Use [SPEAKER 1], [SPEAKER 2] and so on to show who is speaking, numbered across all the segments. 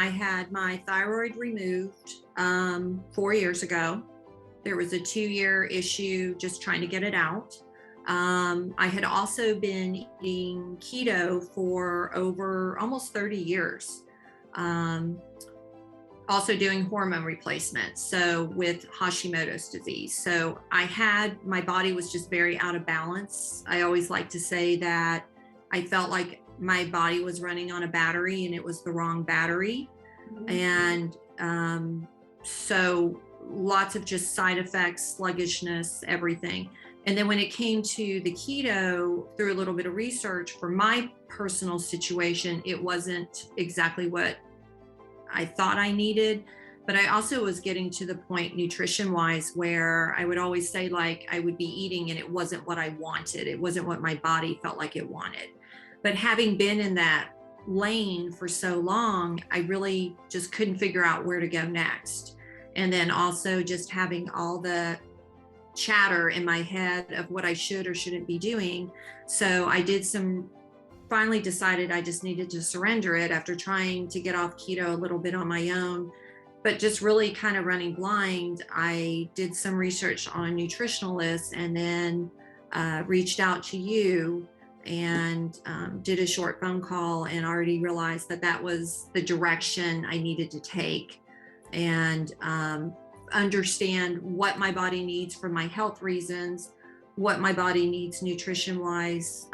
[SPEAKER 1] I had my thyroid removed 4 years ago. There was a 2-year issue just trying to get it out. I had also been eating keto for over almost 30 years. Also doing hormone replacement, so with Hashimoto's disease. So my body was just very out of balance. I always like to say that I felt like my body was running on a battery and it was the wrong battery. And so lots of just side effects, sluggishness, everything. And then when it came to the keto, through a little bit of research for my personal situation, it wasn't exactly what I thought I needed. But I also was getting to the point nutrition wise where I would always say, like, I would be eating and it wasn't what I wanted. It wasn't what my body felt like it wanted. But having been in that lane for so long, I really just couldn't figure out where to go next. And then also just having all the chatter in my head of what I should or shouldn't be doing. So I finally decided I just needed to surrender it after trying to get off keto a little bit on my own, but just really kind of running blind. I did some research on nutritionalists and then reached out to you and did a short phone call and already realized that that was the direction I needed to take, and understand what my body needs for my health reasons, what my body needs nutrition wise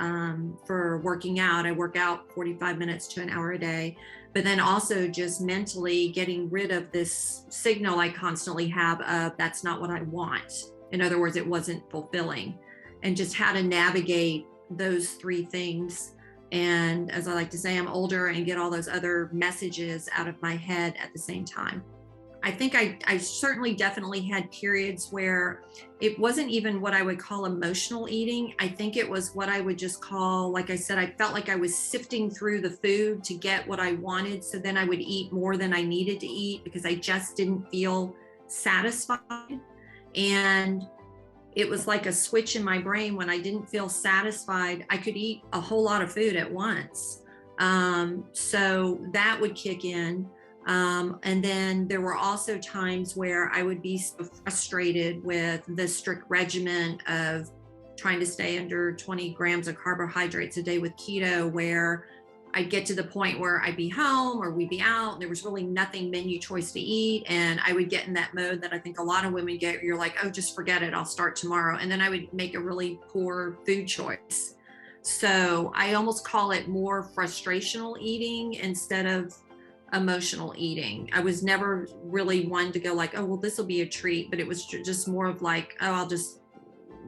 [SPEAKER 1] for working out. I work out 45 minutes to an hour a day, but then also just mentally getting rid of this signal I constantly have of that's not what I want. In other words, it wasn't fulfilling, and just how to navigate those three things. And as I like to say, I'm older and get all those other messages out of my head at the same time. I think I certainly definitely had periods where it wasn't even what I would call emotional eating. I think it was what I would just call, like I said, I felt like I was sifting through the food to get what I wanted. So then I would eat more than I needed to eat because I just didn't feel satisfied. And it was like a switch in my brain. When I didn't feel satisfied, I could eat a whole lot of food at once. So that would kick in. And then there were also times where I would be so frustrated with the strict regimen of trying to stay under 20 grams of carbohydrates a day with keto, where I'd get to the point where I'd be home or we'd be out and there was really nothing menu choice to eat. And I would get in that mode that I think a lot of women get. You're like, oh, just forget it. I'll start tomorrow. And then I would make a really poor food choice. So I almost call it more frustrational eating instead of emotional eating. I was never really one to go like, oh, well, this will be a treat, but it was just more of like, oh, I'll just,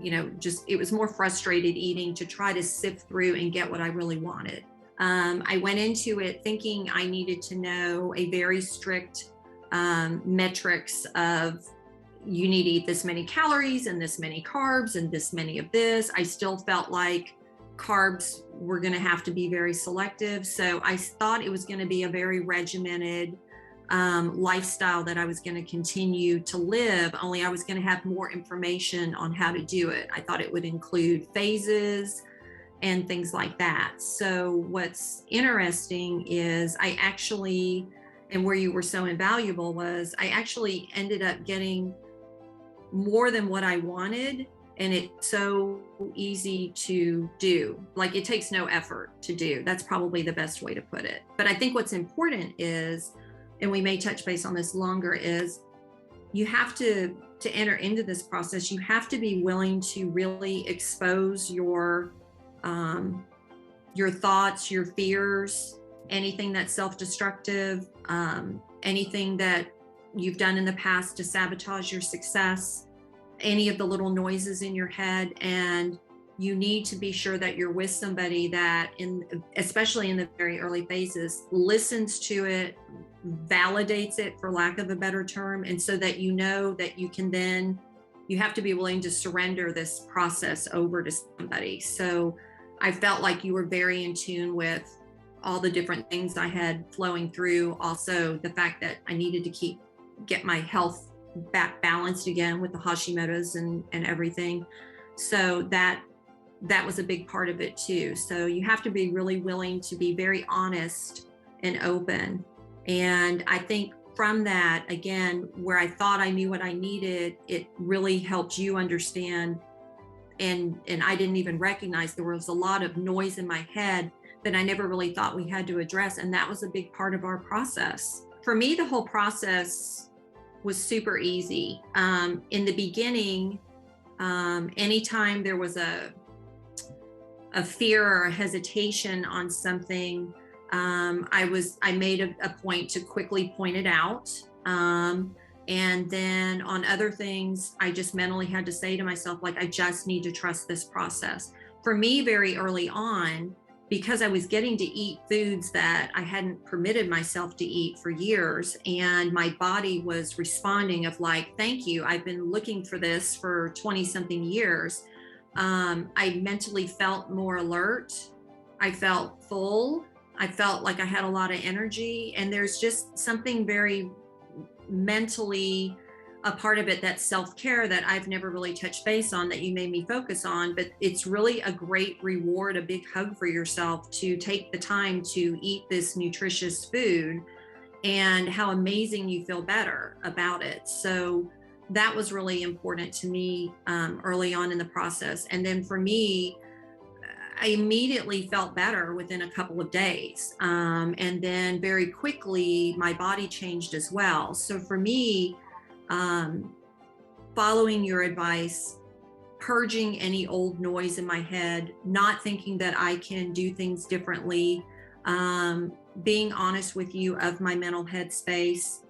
[SPEAKER 1] it was more frustrated eating to try to sift through and get what I really wanted. I went into it thinking I needed to know a very strict metrics of you need to eat this many calories and this many carbs and this many of this. I still felt like carbs were going to have to be very selective. So I thought it was going to be a very regimented lifestyle that I was going to continue to live, only I was going to have more information on how to do it. I thought it would include phases and things like that. So what's interesting is I actually, and where you were so invaluable was I actually ended up getting more than what I wanted. And it's so easy to do. Like, it takes no effort to do. That's probably the best way to put it. But I think what's important is, and we may touch base on this longer, is you have to enter into this process, you have to be willing to really expose your thoughts, your fears, anything that's self-destructive, anything that you've done in the past to sabotage your success, any of the little noises in your head. And you need to be sure that you're with somebody that, especially in the very early phases, listens to it, validates it, for lack of a better term. And so that you know that you can then, you have to be willing to surrender this process over to somebody. So I felt like you were very in tune with all the different things I had flowing through. Also, the fact that I needed to get my health back balanced again with the Hashimoto's and everything. So that was a big part of it too. So you have to be really willing to be very honest and open And I think from that, again, where I thought I knew what I needed, it really helped you understand. And I didn't even recognize there was a lot of noise in my head that I never really thought we had to address. And that was a big part of our process. For me, the whole process was super easy. In the beginning, anytime there was a fear or a hesitation on something, I made a point to quickly point it out. And then on other things, I just mentally had to say to myself, like, I just need to trust this process. For me, very early on, because I was getting to eat foods that I hadn't permitted myself to eat for years, and my body was responding of like, thank you, I've been looking for this for 20 something years. I mentally felt more alert. I felt full. I felt like I had a lot of energy. And there's just something very mentally a part of it, that's self-care, that I've never really touched base on, that you made me focus on. But it's really a great reward, a big hug for yourself to take the time to eat this nutritious food, and how amazing you feel better about it. So that was really important to me early on in the process. And then for me, I immediately felt better within a couple of days. And then very quickly, my body changed as well. So for me, following your advice, purging any old noise in my head, not thinking that I can do things differently, being honest with you of my mental headspace,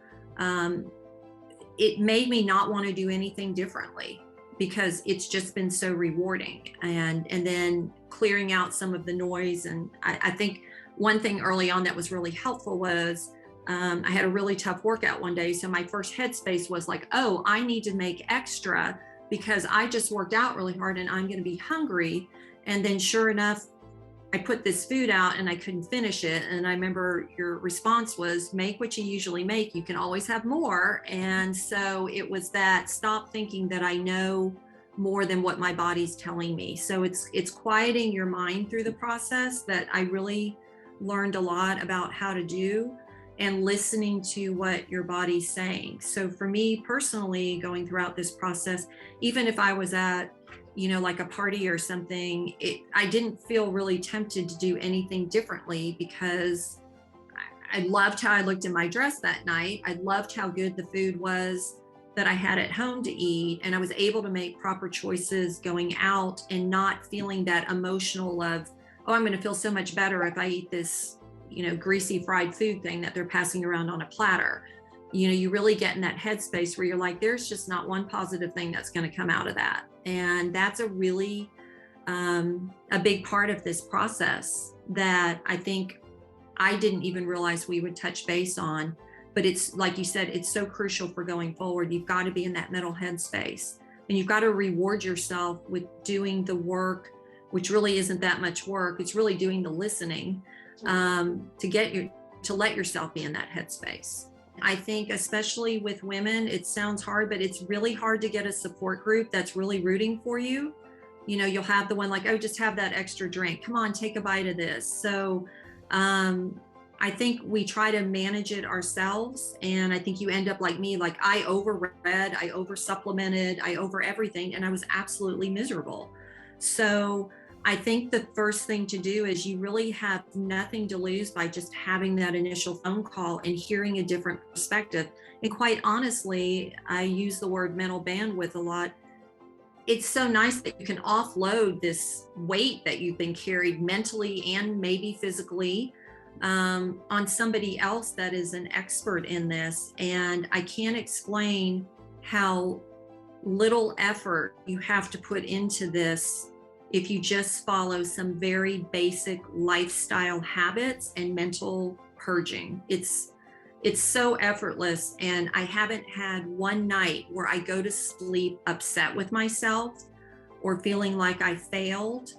[SPEAKER 1] it made me not want to do anything differently, because it's just been so rewarding. And then clearing out some of the noise. And I think one thing early on that was really helpful was I had a really tough workout one day. So my first headspace was like, oh, I need to make extra because I just worked out really hard and I'm going to be hungry. And then sure enough, I put this food out and I couldn't finish it. And I remember your response was, make what you usually make. You can always have more. And so it was that, stop thinking that I know more than what my body's telling me. So it's quieting your mind through the process that I really learned a lot about how to do, and listening to what your body's saying. So for me personally, going throughout this process, even if I was at, like a party or something, I didn't feel really tempted to do anything differently, because I loved how I looked in my dress that night. I loved how good the food was that I had at home to eat. And I was able to make proper choices going out, and not feeling that emotional of, oh, I'm going to feel so much better if I eat this, greasy fried food thing that they're passing around on a platter. You really get in that headspace where you're like, there's just not one positive thing that's going to come out of that. And that's a really a big part of this process that I think I didn't even realize we would touch base on. But it's like you said, it's so crucial for going forward. You've got to be in that mental headspace, and you've got to reward yourself with doing the work, which really isn't that much work. It's really doing the listening to let yourself be in that headspace. I think especially with women, it sounds hard, but it's really hard to get a support group that's really rooting for you. You'll have the one like, oh, just have that extra drink. Come on, take a bite of this. So I think we try to manage it ourselves. And I think you end up like me, like I overread, I over supplemented, I over everything, and I was absolutely miserable. So I think the first thing to do is you really have nothing to lose by just having that initial phone call and hearing a different perspective. And quite honestly, I use the word mental bandwidth a lot. It's so nice that you can offload this weight that you've been carried mentally and maybe physically on somebody else that is an expert in this. And I can't explain how little effort you have to put into this if you just follow some very basic lifestyle habits and mental purging. It's so effortless. And I haven't had one night where I go to sleep upset with myself, or feeling like I failed,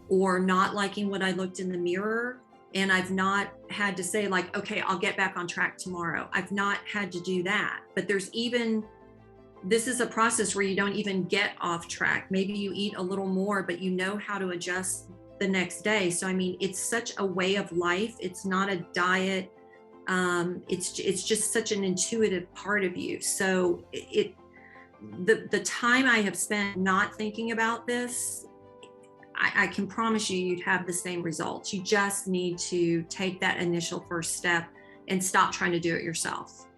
[SPEAKER 1] or not liking what I looked in the mirror. And I've not had to say like, okay, I'll get back on track tomorrow. I've not had to do that. But this is a process where you don't even get off track. Maybe you eat a little more, but you know how to adjust the next day. So, I mean, it's such a way of life. It's not a diet. It's just such an intuitive part of you. So the time I have spent not thinking about this, I can promise you, you'd have the same results. You just need to take that initial first step and stop trying to do it yourself.